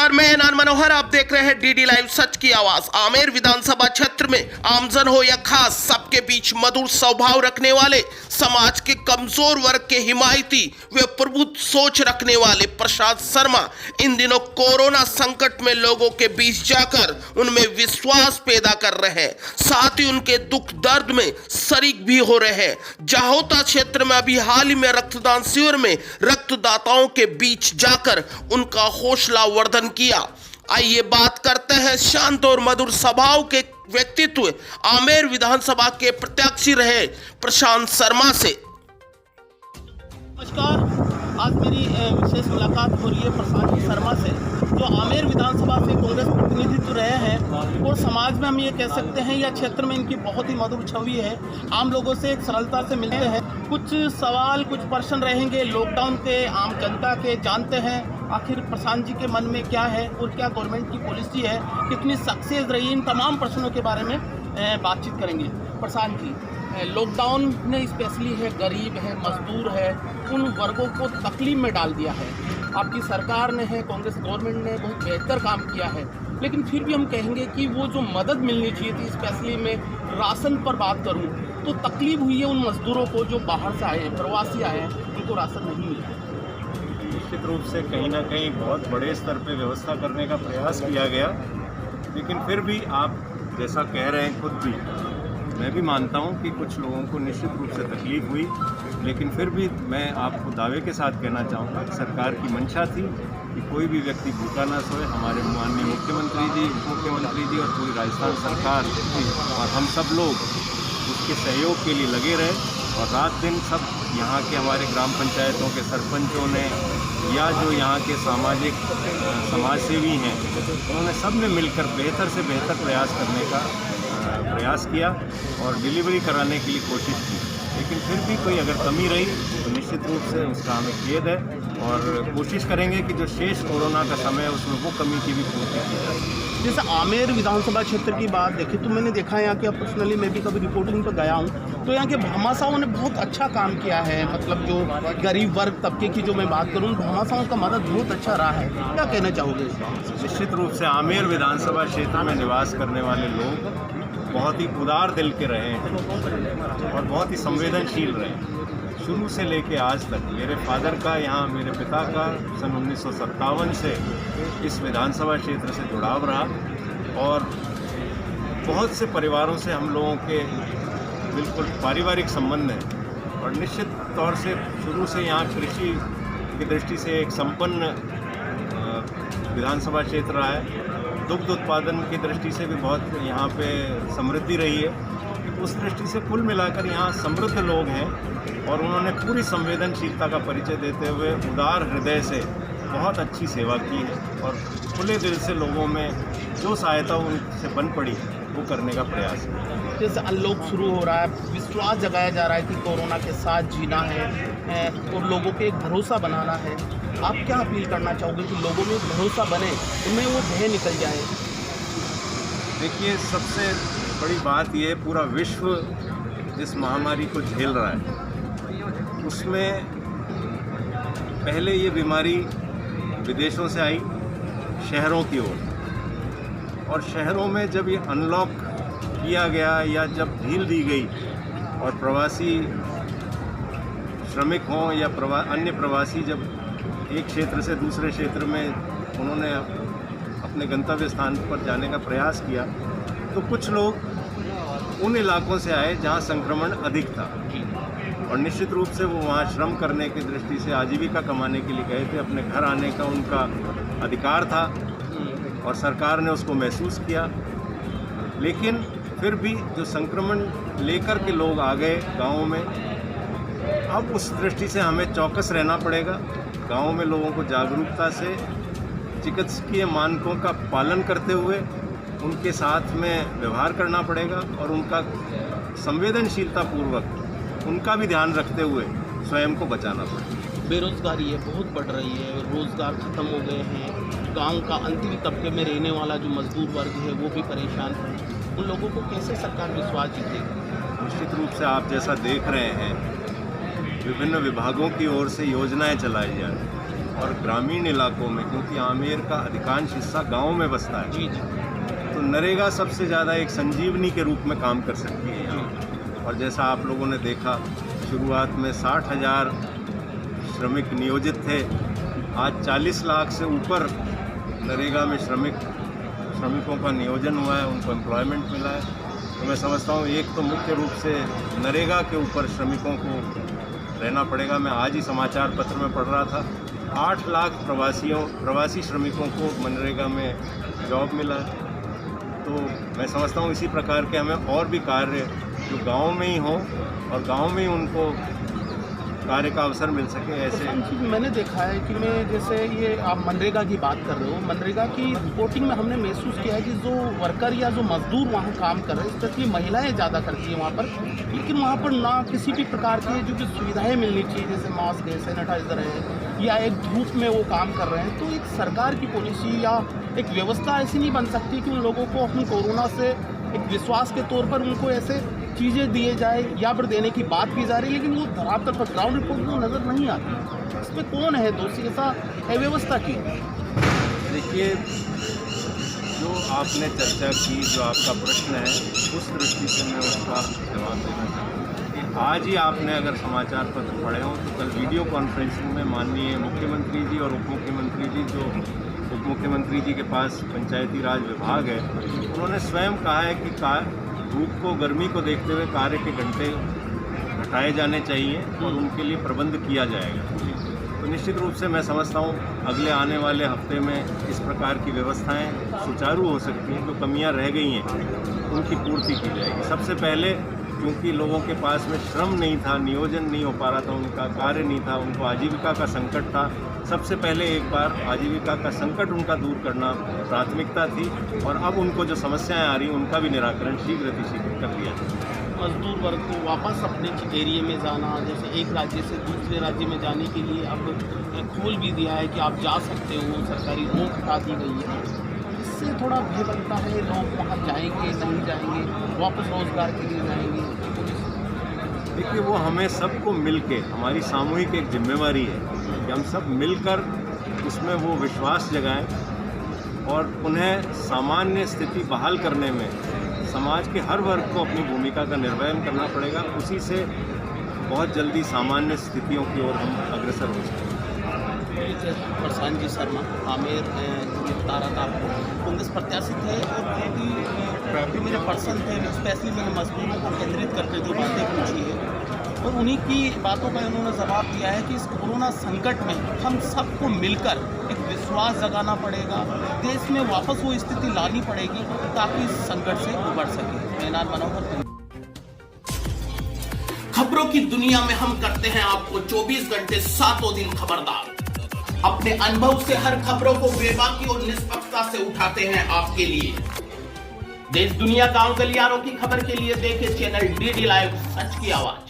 नमस्कार, मैं एनान मनोहर। आप देख रहे हैं डीडी लाइव सच की आवाज। आमेर विधानसभा क्षेत्र में आमजन हो या खास, सबके बीच मधुर स्वभाव रखने वाले, समाज के कमजोर वर्ग के हिमायती व प्रबुद्ध सोच रखने वाले प्रसाद शर्मा इन दिनों कोरोना संकट में लोगों के बीच जाकर उनमें विश्वास पैदा कर रहे हैं, साथ ही उनके दुख दर्द में शरीक भी हो रहे हैं। जाहोता क्षेत्र में अभी हाल ही में रक्तदान शिविर में रक्तदाताओं के बीच जाकर उनका हौसला वर्धन किया। आइए बात करते हैं शांत और मधुर स्वभाव के व्यक्तित्व आमेर विधानसभा के प्रत्याशी रहे प्रशांत शर्मा से। नमस्कार, आज मेरी विशेष मुलाकात हो रही है प्रशांत शर्मा से, जो आमेर विधानसभा से कांग्रेस प्रतिनिधित्व रहे हैं और समाज में हम ये कह सकते हैं या क्षेत्र में इनकी बहुत ही मधुर छवि है। आम लोगों से एक सरलता से मिलते हैं। कुछ सवाल, कुछ प्रश्न रहेंगे लॉकडाउन के, आम जनता के। जानते हैं आखिर प्रशांत जी के मन में क्या है और क्या गवर्नमेंट की पॉलिसी है, कितनी सक्सेस रही, इन तमाम प्रश्नों के बारे में बातचीत करेंगे। प्रशांत जी, लॉकडाउन ने स्पेशली है, गरीब है, मजदूर है, उन वर्गों को तकलीफ में डाल दिया है। आपकी सरकार ने है, कांग्रेस गवर्नमेंट ने बहुत बेहतर काम किया है, लेकिन फिर भी हम कहेंगे कि वो जो मदद मिलनी चाहिए थी, स्पेशली मैं राशन पर बात करूं तो तकलीफ हुई है उन मजदूरों को जो बाहर से आए हैं, प्रवासी आए हैं, उनको राशन नहीं मिला। निश्चित रूप से कहीं ना कहीं बहुत बड़े स्तर पे व्यवस्था करने का प्रयास किया गया, लेकिन फिर भी आप जैसा कह रहे हैं, खुद भी मैं भी मानता हूं कि कुछ लोगों को निश्चित रूप से तकलीफ हुई, लेकिन फिर भी मैं आपको दावे के साथ कहना चाहूँगा कि सरकार की मंशा थी कि कोई भी व्यक्ति भूखा ना सोए। हमारे माननीय मुख्यमंत्री जी, उप मुख्यमंत्री जी और पूरी राजस्थान सरकार और हम सब लोग उसके सहयोग के लिए लगे रहे और रात दिन सब यहाँ के हमारे ग्राम पंचायतों के सरपंचों ने या जो यहाँ के सामाजिक समाजसेवी हैं, उन्होंने सब ने मिलकर बेहतर से बेहतर प्रयास करने का प्रयास किया और डिलीवरी कराने के लिए कोशिश की। लेकिन फिर भी कोई अगर कमी रही तो निश्चित रूप से उसका हमें खेद है और कोशिश करेंगे कि जो शेष कोरोना का समय है उसमें वो कमी की भी पूर्ति की जाए। जैसे आमेर विधानसभा क्षेत्र की बात देखें तो मैंने देखा यहाँ के, पर्सनली मैं भी कभी रिपोर्टिंग पर गया हूँ, तो यहाँ के भामाशाहों ने बहुत अच्छा काम किया है। मतलब जो गरीब वर्ग तबके की जो मैं बात करूँ, भामाशाहों का मदद बहुत अच्छा रहा है। क्या कहना चाहोगे? निश्चित रूप से आमेर विधानसभा क्षेत्र में निवास करने वाले लोग बहुत ही उदार दिल के रहे हैं और बहुत ही संवेदनशील रहे हैं शुरू से लेके आज तक। मेरे फादर का, यहाँ मेरे पिता का सन 1957 से इस विधानसभा क्षेत्र से जुड़ाव रहा और बहुत से परिवारों से हम लोगों के बिल्कुल पारिवारिक संबंध हैं और निश्चित तौर से शुरू से यहाँ कृषि की दृष्टि से एक संपन्न विधानसभा क्षेत्र रहा है। दुग्ध उत्पादन की दृष्टि से भी बहुत यहाँ पे समृद्धि रही है। उस दृष्टि से कुल मिलाकर यहाँ समृद्ध लोग हैं और उन्होंने पूरी संवेदनशीलता का परिचय देते हुए उदार हृदय से बहुत अच्छी सेवा की है और खुले दिल से लोगों में जो सहायता उनसे बन पड़ी वो करने का प्रयास है। जैसे अनलॉक शुरू हो रहा है, विश्वास जगाया जा रहा है कि कोरोना के साथ जीना है और लोगों पे एक भरोसा बनाना है। आप क्या अपील करना चाहोगे कि लोगों में भरोसा बने, उनमें वो भय निकल जाए? देखिए, सबसे बड़ी बात ये, पूरा विश्व जिस महामारी को झेल रहा है उसमें पहले ये बीमारी विदेशों से आई शहरों की ओर, और शहरों में जब ये अनलॉक किया गया या जब ढील दी गई और प्रवासी श्रमिक हों या अन्य प्रवासी जब एक क्षेत्र से दूसरे क्षेत्र में उन्होंने अपने गंतव्य स्थान पर जाने का प्रयास किया, तो कुछ लोग उन इलाकों से आए जहां संक्रमण अधिक था और निश्चित रूप से वो वहां श्रम करने की दृष्टि से आजीविका कमाने के लिए गए थे। अपने घर आने का उनका अधिकार था और सरकार ने उसको महसूस किया, लेकिन फिर भी जो संक्रमण लेकर के लोग आ गए गाँवों में, अब उस दृष्टि से हमें चौकस रहना पड़ेगा। गाँव में लोगों को जागरूकता से चिकित्सकीय मानकों का पालन करते हुए उनके साथ में व्यवहार करना पड़ेगा और उनका संवेदनशीलता पूर्वक उनका भी ध्यान रखते हुए स्वयं को बचाना पड़ेगा। बेरोजगारी है, बहुत बढ़ रही है, रोजगार खत्म हो गए हैं। गांव का अंतिम तबके में रहने वाला जो मजदूर वर्ग है वो भी परेशान है। उन लोगों को कैसे सरकार विश्वास जीतेगी? निश्चित रूप से आप जैसा देख रहे हैं, विभिन्न विभागों की ओर से योजनाएं चलाई जा रही हैं और ग्रामीण इलाकों में, क्योंकि आमेर का अधिकांश हिस्सा गाँव में बसता है, जी जी तो नरेगा सबसे ज़्यादा एक संजीवनी के रूप में काम कर सकती है यहाँ। और जैसा आप लोगों ने देखा, शुरुआत में 60,000 श्रमिक नियोजित थे, आज 40 लाख से ऊपर नरेगा में श्रमिकों का नियोजन हुआ है, उनको एम्प्लॉयमेंट मिला है। तो मैं समझता हूँ एक तो मुख्य रूप से नरेगा के ऊपर श्रमिकों को रहना पड़ेगा। मैं आज ही समाचार पत्र में पढ़ रहा था, 8 लाख प्रवासी श्रमिकों को मनरेगा में जॉब मिला है। तो मैं समझता हूँ इसी प्रकार के हमें और भी कार्य जो गांव में ही हों और गांव में ही उनको कार्य का अवसर मिल सके, ऐसे। मैंने देखा है कि मैं जैसे ये आप मनरेगा की बात कर रहे हो, मनरेगा की रिपोर्टिंग में हमने महसूस किया है कि जो वर्कर या जो मजदूर वहाँ काम कर रहे हैं, स्पेशली महिलाएं ज़्यादा करती हैं वहाँ पर, लेकिन वहाँ पर ना किसी भी प्रकार की जो भी सुविधाएं मिलनी चाहिए, जैसे मास्क है, सैनिटाइजर है, या एक धूप में वो काम कर रहे हैं। तो एक सरकार की पॉलिसी या एक व्यवस्था ऐसी नहीं बन सकती कि उन लोगों को अपनी कोरोना से एक विश्वास के तौर पर उनको ऐसे चीज़ें दिए जाए या फिर देने की बात की जा रही है, लेकिन वो धरातल पर ग्राउंड रिपोर्ट में नज़र नहीं आती। इसमें कौन है दोषी, ऐसा अव्यवस्था की? देखिए, जो आपने चर्चा की, जो आपका प्रश्न है, उस दृष्टि से मैं उसका जवाब देना चाहूँगा कि आज ही आपने अगर समाचार पत्र पढ़े हों तो कल वीडियो कॉन्फ्रेंसिंग में माननीय मुख्यमंत्री जी और उप मुख्यमंत्री जी, जो उप मुख्यमंत्री जी के पास पंचायती राज विभाग है, उन्होंने स्वयं कहा है कि धूप को, गर्मी को देखते हुए कार्य के घंटे घटाए जाने चाहिए और उनके लिए प्रबंध किया जाएगा। तो निश्चित रूप से मैं समझता हूँ अगले आने वाले हफ्ते में इस प्रकार की व्यवस्थाएं सुचारू हो सकती हैं। जो कमियां रह गई हैं उनकी पूर्ति की जाएगी। सबसे पहले क्योंकि लोगों के पास में श्रम नहीं था, नियोजन नहीं हो पा रहा था, उनका कार्य नहीं था, उनको आजीविका का संकट था, सबसे पहले एक बार आजीविका का संकट उनका दूर करना प्राथमिकता थी और अब उनको जो समस्याएं आ रही हैं उनका भी निराकरण शीघ्र कर दिया जाए। मजदूर वर्ग को वापस अपने एरिया में जाना, जैसे एक राज्य से दूसरे राज्य में जाने के लिए अब खोल भी दिया है कि आप जा सकते हो, सरकारी रोक हटा दी गई है। इससे थोड़ा भय बनता है, लोग वहाँ जाएंगे नहीं जाएंगे, वापस रोजगार के लिए जाएंगे। देखिए, वो हमें सबको मिलके, हमारी सामूहिक एक जिम्मेवारी है कि हम सब मिलकर उसमें वो विश्वास जगाएं और उन्हें सामान्य स्थिति बहाल करने में समाज के हर वर्ग को अपनी भूमिका का निर्वहन करना पड़ेगा। उसी से बहुत जल्दी सामान्य स्थितियों की ओर हम अग्रसर हो सकते हैं। प्रशांत जी शर्मा, आमेर बता रहा था आपको, कांग्रेस प्रत्याशी थे और काफ़ी मेरे पर्सन थे, स्पेशली मैंने मजदूरों को केंद्रित करके जो बातें पूछी है और उन्हीं की बातों का उन्होंने जवाब दिया है कि इस कोरोना संकट में हम सबको मिलकर एक विश्वास जगाना पड़ेगा, देश में वापस वो स्थिति लानी पड़ेगी ताकि इस संकट से उबर सके। एनआर मनोहर। खबरों की दुनिया में हम करते हैं आपको 24 घंटे 7 दिन खबरदार। अपने अनुभव से हर खबरों को बेबाकी और निष्पक्षता से उठाते हैं आपके लिए। देश दुनिया गांव गलियारों की खबर के लिए देखें चैनल डीडी लाइव सच की आवाज।